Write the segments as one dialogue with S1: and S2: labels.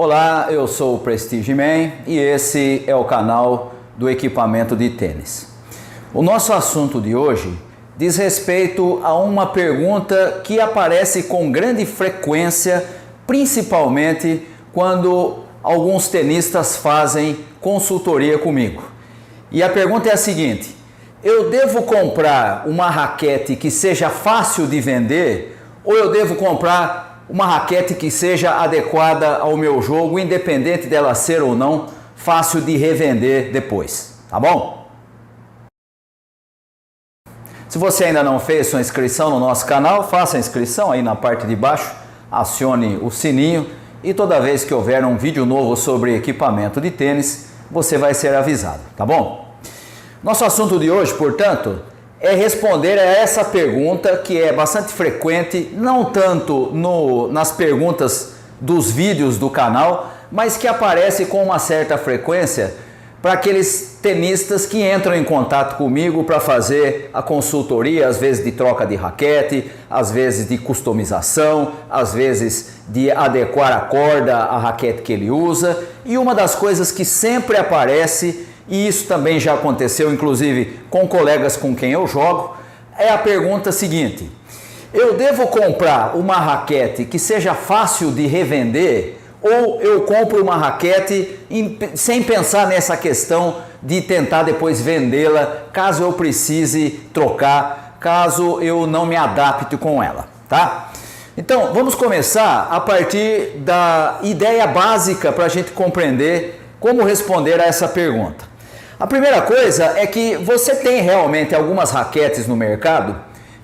S1: Olá, eu sou o Prestige Man e esse é o canal do equipamento de tênis. O nosso assunto de hoje diz respeito a uma pergunta que aparece com grande frequência, principalmente quando alguns tenistas fazem consultoria comigo. E a pergunta é a seguinte: eu devo comprar uma raquete que seja fácil de vender ou eu devo comprar uma raquete que seja adequada ao meu jogo, independente dela ser ou não fácil de revender depois, tá bom? Se você ainda não fez sua inscrição no nosso canal, faça a inscrição aí na parte de baixo, acione o sininho e toda vez que houver um vídeo novo sobre equipamento de tênis, você vai ser avisado, tá bom? Nosso assunto de hoje, portanto, é responder a essa pergunta que é bastante frequente, não tanto nas perguntas dos vídeos do canal, mas que aparece com uma certa frequência para aqueles tenistas que entram em contato comigo para fazer a consultoria, às vezes de troca de raquete, às vezes de customização, às vezes de adequar a corda à raquete que ele usa. E uma das coisas que sempre aparece, e isso também já aconteceu inclusive com colegas com quem eu jogo, é a pergunta seguinte: eu devo comprar uma raquete que seja fácil de revender ou eu compro uma raquete sem pensar nessa questão de tentar depois vendê-la caso eu precise trocar, caso eu não me adapte com ela, tá? Então vamos começar a partir da ideia básica para a gente compreender como responder a essa pergunta. A primeira coisa é que você tem realmente algumas raquetes no mercado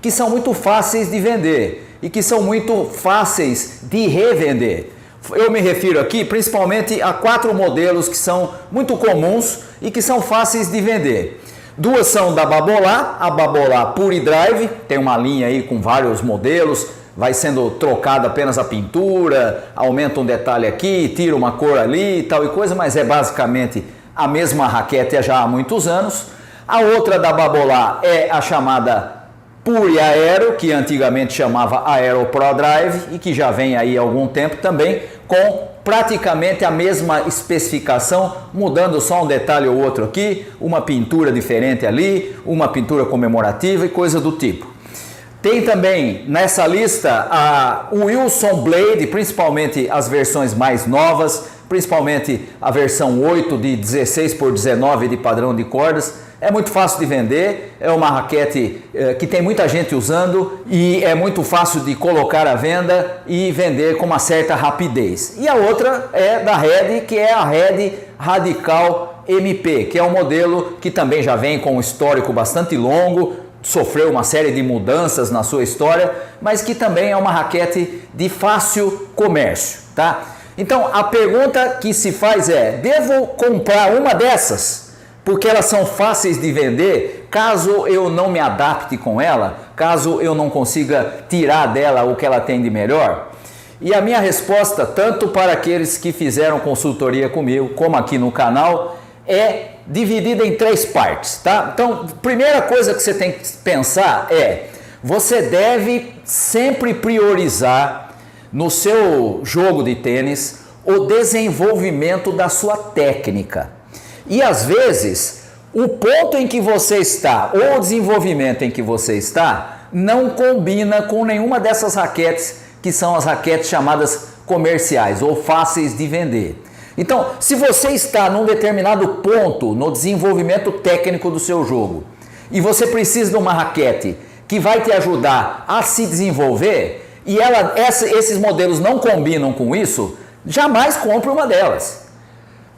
S1: que são muito fáceis de vender e que são muito fáceis de revender. Eu me refiro aqui principalmente a 4 modelos que são muito comuns e que são fáceis de vender. 2 são da Babolat, a Babolat Pure Drive, tem uma linha aí com vários modelos, vai sendo trocada apenas a pintura, aumenta um detalhe aqui, tira uma cor ali e tal e coisa, mas é basicamente a mesma raquete já há muitos anos. A outra da Babolat é a chamada Pure Aero, que antigamente chamava Aero Pro Drive e que já vem aí há algum tempo também, com praticamente a mesma especificação, mudando só um detalhe ou outro aqui, uma pintura diferente ali, uma pintura comemorativa e coisa do tipo. Tem também nessa lista a Wilson Blade, principalmente as versões mais novas, principalmente a versão 8 de 16x19 de padrão de cordas. É muito fácil de vender, é uma raquete que tem muita gente usando e é muito fácil de colocar à venda e vender com uma certa rapidez. E a outra é da Red, que é a Red Radical MP, que é um modelo que também já vem com um histórico bastante longo, sofreu uma série de mudanças na sua história, mas que também é uma raquete de fácil comércio, tá? Então a pergunta que se faz é: devo comprar uma dessas porque elas são fáceis de vender, caso eu não me adapte com ela, caso eu não consiga tirar dela o que ela tem de melhor? E a minha resposta, tanto para aqueles que fizeram consultoria comigo, como aqui no canal, é dividida em 3 partes, tá? Então, primeira coisa que você tem que pensar é: você deve sempre priorizar no seu jogo de tênis o desenvolvimento da sua técnica. E às vezes, o ponto em que você está, ou o desenvolvimento em que você está, não combina com nenhuma dessas raquetes que são as raquetes chamadas comerciais ou fáceis de vender. Então, se você está num determinado ponto no desenvolvimento técnico do seu jogo e você precisa de uma raquete que vai te ajudar a se desenvolver e esses modelos não combinam com isso, jamais compre uma delas.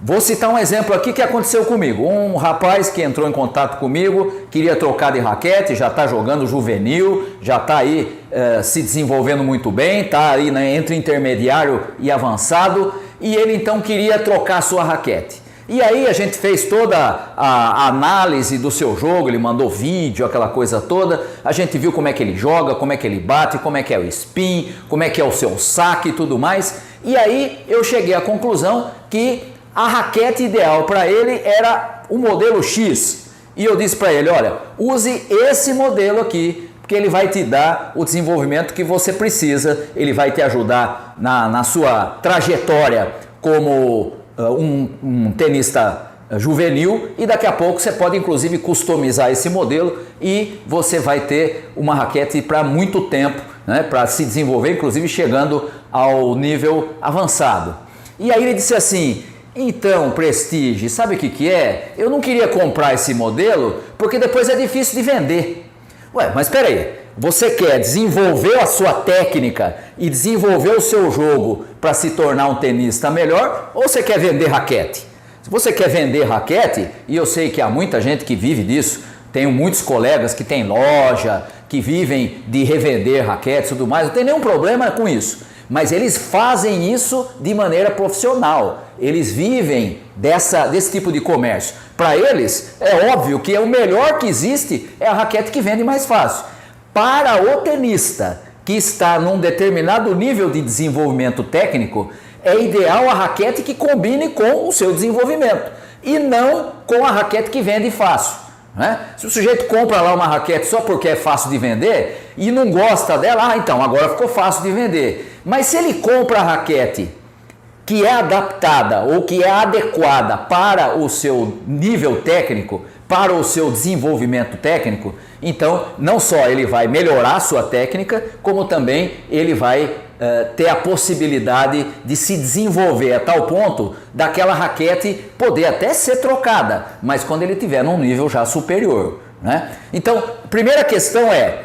S1: Vou citar um exemplo aqui que aconteceu comigo. Um rapaz que entrou em contato comigo, queria trocar de raquete, já está jogando juvenil, já está aí se desenvolvendo muito bem, está aí entre intermediário e avançado, e ele então queria trocar a sua raquete. E aí a gente fez toda a análise do seu jogo, ele mandou vídeo, aquela coisa toda, a gente viu como é que ele joga, como é que ele bate, como é que é o spin, como é que é o seu saque e tudo mais, e aí eu cheguei à conclusão que a raquete ideal para ele era o modelo X. E eu disse para ele: olha, use esse modelo aqui, porque ele vai te dar o desenvolvimento que você precisa, ele vai te ajudar na sua trajetória como um tenista juvenil, e daqui a pouco você pode inclusive customizar esse modelo e você vai ter uma raquete para muito tempo, né, para se desenvolver, inclusive chegando ao nível avançado. E aí ele disse assim: então, Prestige, sabe o que é? Eu não queria comprar esse modelo porque depois é difícil de vender. Ué, mas espera aí, você quer desenvolver a sua técnica e desenvolver o seu jogo para se tornar um tenista melhor, ou você quer vender raquete? Se você quer vender raquete, e eu sei que há muita gente que vive disso, tenho muitos colegas que têm loja, que vivem de revender raquetes e tudo mais, não tem nenhum problema com isso. Mas eles fazem isso de maneira profissional, eles vivem desse tipo de comércio. Para eles, é óbvio que o melhor que existe é a raquete que vende mais fácil. Para o tenista que está num determinado nível de desenvolvimento técnico, é ideal a raquete que combine com o seu desenvolvimento e não com a raquete que vende fácil, né? Se o sujeito compra lá uma raquete só porque é fácil de vender e não gosta dela, então agora ficou fácil de vender. Mas se ele compra a raquete que é adaptada ou que é adequada para o seu nível técnico, para o seu desenvolvimento técnico, então não só ele vai melhorar a sua técnica, como também ele vai ter a possibilidade de se desenvolver a tal ponto daquela raquete poder até ser trocada, mas quando ele estiver num nível já superior, né? Então, a primeira questão é: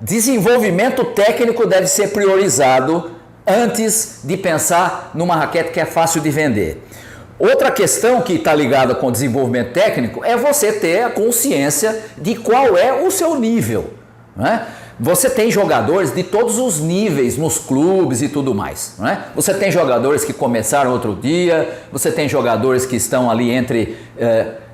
S1: desenvolvimento técnico deve ser priorizado antes de pensar numa raquete que é fácil de vender. Outra questão que está ligada com o desenvolvimento técnico é você ter a consciência de qual é o seu nível, né? Você tem jogadores de todos os níveis nos clubes e tudo mais, né? Você tem jogadores que começaram outro dia, você tem jogadores que estão ali entre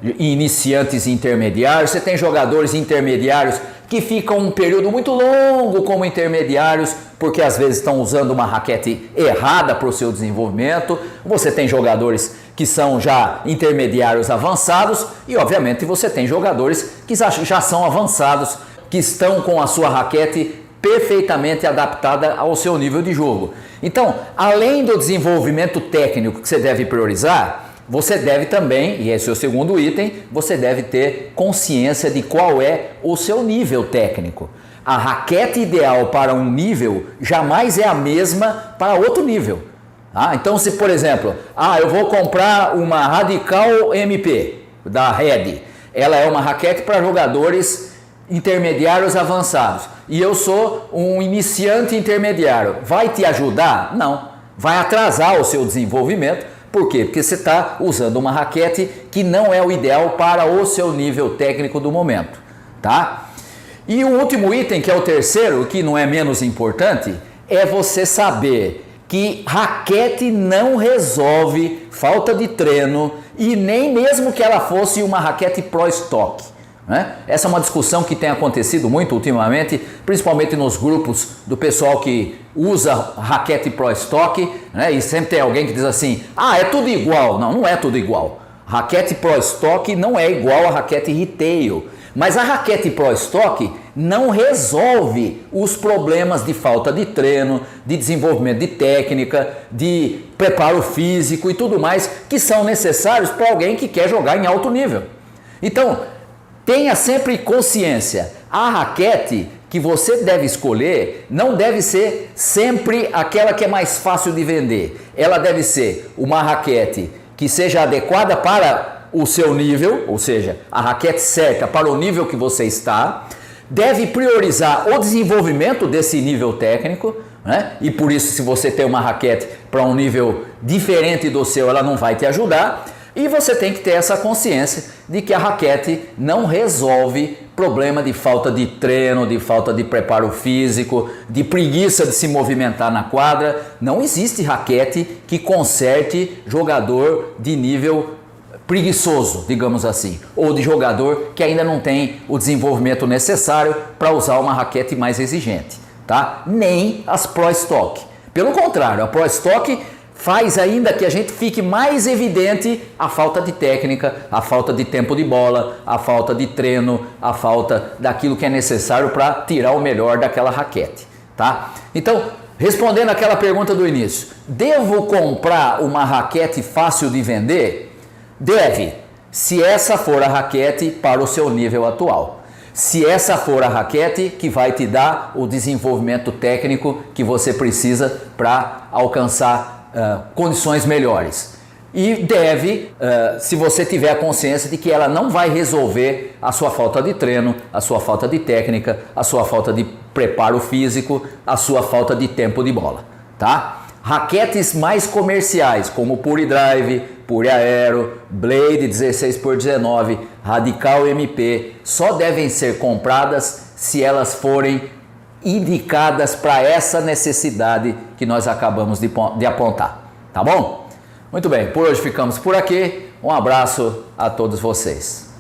S1: iniciantes e intermediários, você tem jogadores intermediários que ficam um período muito longo como intermediários, porque às vezes estão usando uma raquete errada para o seu desenvolvimento. Você tem jogadores que são já intermediários avançados e obviamente você tem jogadores que já são avançados, que estão com a sua raquete perfeitamente adaptada ao seu nível de jogo. Então, além do desenvolvimento técnico que você deve priorizar, você deve também, e esse é o segundo item, você deve ter consciência de qual é o seu nível técnico. A raquete ideal para um nível jamais é a mesma para outro nível. Então, se por exemplo, eu vou comprar uma Radical MP da Red, ela é uma raquete para jogadores intermediários avançados e eu sou um iniciante intermediário, vai te ajudar? Não, vai atrasar o seu desenvolvimento. Por quê? Porque você está usando uma raquete que não é o ideal para o seu nível técnico do momento, tá? E o último item, que é o terceiro, que não é menos importante, é você saber que raquete não resolve falta de treino e nem mesmo que ela fosse uma raquete Pro Stock, né? Essa é uma discussão que tem acontecido muito ultimamente, principalmente nos grupos do pessoal que usa raquete Pro Stock, né? E sempre tem alguém que diz assim: é tudo igual. Não, não é tudo igual. Raquete Pro Stock não é igual a raquete Retail, mas a raquete Pro Stock não resolve os problemas de falta de treino, de desenvolvimento de técnica, de preparo físico e tudo mais que são necessários para alguém que quer jogar em alto nível. Então, tenha sempre consciência, a raquete que você deve escolher não deve ser sempre aquela que é mais fácil de vender. Ela deve ser uma raquete que seja adequada para o seu nível, ou seja, a raquete certa para o nível que você está. Deve priorizar o desenvolvimento desse nível técnico, né? E por isso, se você tem uma raquete para um nível diferente do seu, ela não vai te ajudar. E você tem que ter essa consciência de que a raquete não resolve problema de falta de treino, de falta de preparo físico, de preguiça de se movimentar na quadra. Não existe raquete que conserte jogador de nível preguiçoso, digamos assim, ou de jogador que ainda não tem o desenvolvimento necessário para usar uma raquete mais exigente, tá? Nem as Pro Stock. Pelo contrário, a Pro Stock faz ainda que a gente fique mais evidente a falta de técnica, a falta de tempo de bola, a falta de treino, a falta daquilo que é necessário para tirar o melhor daquela raquete, tá? Então, Respondendo aquela pergunta do início, devo comprar uma raquete fácil de vender? Deve, se essa for a raquete para o seu nível atual. Se essa for a raquete que vai te dar o desenvolvimento técnico que você precisa para alcançar condições melhores. E deve, se você tiver a consciência de que ela não vai resolver a sua falta de treino, a sua falta de técnica, a sua falta de preparo físico, a sua falta de tempo de bola, tá? Raquetes mais comerciais, como Pure Drive, Pure Aero, Blade 16x19, Radical MP, só devem ser compradas se elas forem indicadas para essa necessidade que nós acabamos de apontar, tá bom? Muito bem, por hoje ficamos por aqui. Um abraço a todos vocês.